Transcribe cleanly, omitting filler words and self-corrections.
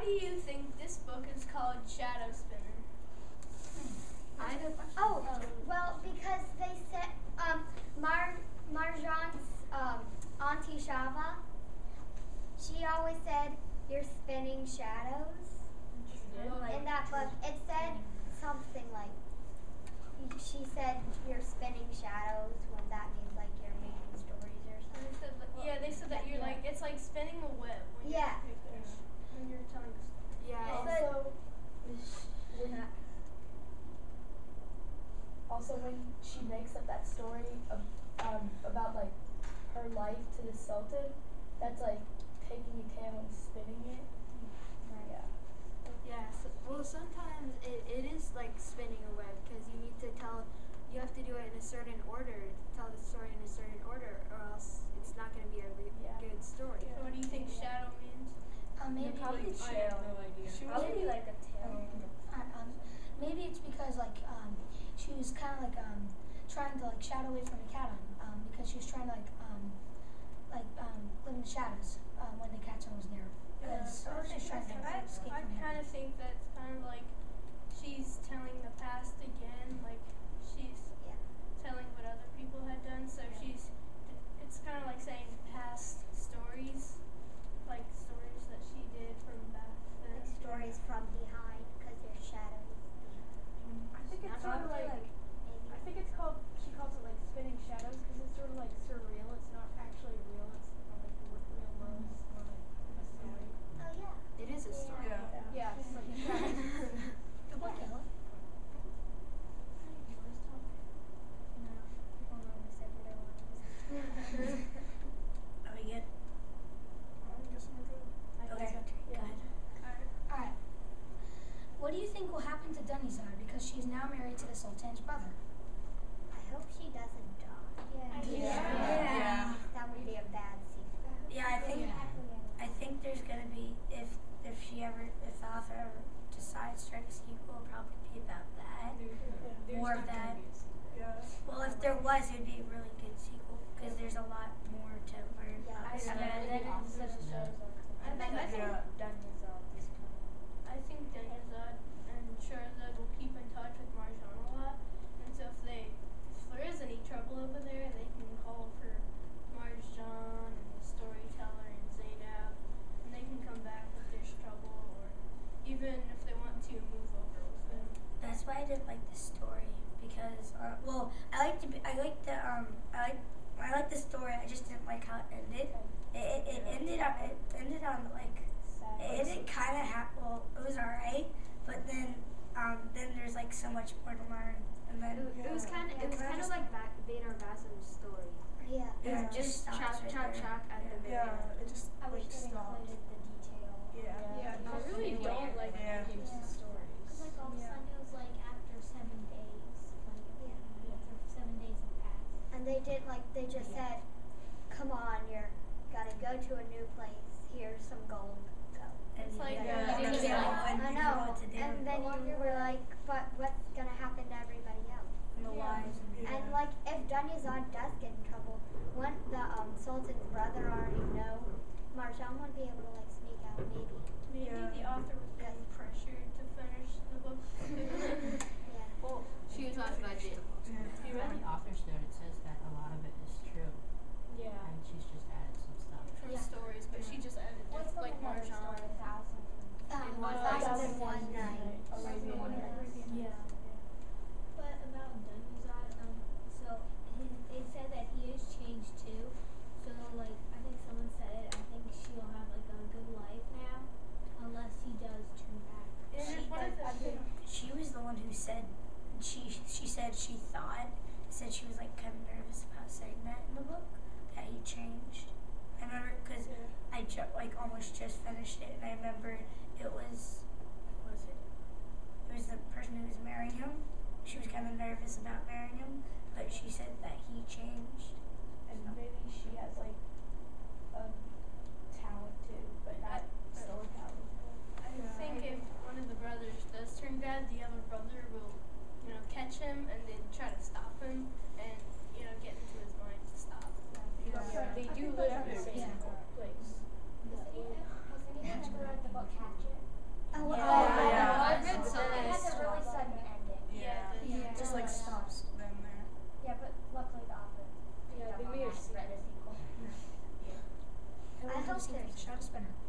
do you think this book is called Shadow Spinner? I have a question. Oh, well, because they said Marjan's Auntie Shava, she always said, "You're spinning shadows." In that book, it said something like, she said, "You're spinning shadows," when that means like you're making stories or something. They said that you're like, it's like spinning a web when when you're telling a story. Also, when she makes up that story about like her life to the Sultan, that's like taking a tail and spinning it. Yeah. Yeah, well, sometimes it is like spinning a web because you have to do it in a certain order, tell the story in a certain order, or else it's not going to be a good story. So what do you think shadow means? Maybe probably it's, I have no idea. Probably like a tail. maybe it's because like she was kind of like trying to like shadow away from the cat because she was trying to live in the shadows when the cat was near. I kind of think that's kind of like she's telling the past again, like she's telling what other people had done. So it's kind of like saying past stories, like stories that she did from back then. Like stories from behind, because there's shadows. I think it's sort of like I think it's called. She calls it like spinning shadows because it's sort of like surreal. It's not actually real. It's not like real love. It's more like a story. Oh yeah. It is a story. Yeah, it's like shadows. Good book, Ella. No, people normally say what they want to listen. Are we good? I guess we're good. Okay. Alright. What do you think will happen to Dunyazad because she is now married to the Sultan's brother? I hope she doesn't die. Yeah. That would be a bad sequel. Yeah, I think there's gonna be if the author ever decides to write a sequel, it'll probably be about that. More of that. Yeah. Well, if there was, it'd be a really good sequel because there's a lot more to learn about. I think Dunyazad and Shahrazad will keep in touch with Marjan a lot, and so if there is any trouble over there, they can call for Marjan and the storyteller and Zainab, and they can come back if there's trouble, or even if they want to move over with them. That's why I didn't like the story because I like the story. I just didn't like how it ended. It ended on like it ended kind of it was alright, but then there's like so much more to learn, and then It was kind of like Vader Vassam's story. Yeah. It was just stops chop right there. at the very end. Yeah, it just I wish they stopped. included the detail. Yeah. I really don't like confused stories. Like all of a sudden it was like after 7 days, like after 7 days have passed. And they just said, "Come on, you're gotta go to a new place. Here's some gold. Go." It's like I know. And then you were like, "But what's gonna happen to everybody else?" and the wives. And like, if Dunyazad does get in trouble, wouldn't the Sultan's brother already know? Marjan wouldn't be able to like sneak out, maybe. Maybe the author was getting pressured to finish the book. Yeah. Well, she was on budget. In the author's note, it says that a lot of it is true, Yeah. and she's just added some stuff. From stories, but she just added like Marjan. 1001 Night. Yeah. But about Dunyazad, it said that he is changed too. So like I think someone said I think she'll have like a good life now, unless he does turn back. She was the one who said she said she she was like kind of nervous about saying that in the book that he changed. I remember because I almost just finished it, and I remember it was the person who was marrying him. She was kind of nervous about marrying him, but she said that he changed. And maybe she has like talent too, but not so talented. I think if one of the brothers does turn bad, the other brother will, catch him and then try to stop him and, get into his mind to stop. They do live in the same place. Has anyone ever read the book Hatchet? do the same thing. tilters. Shadow spinner.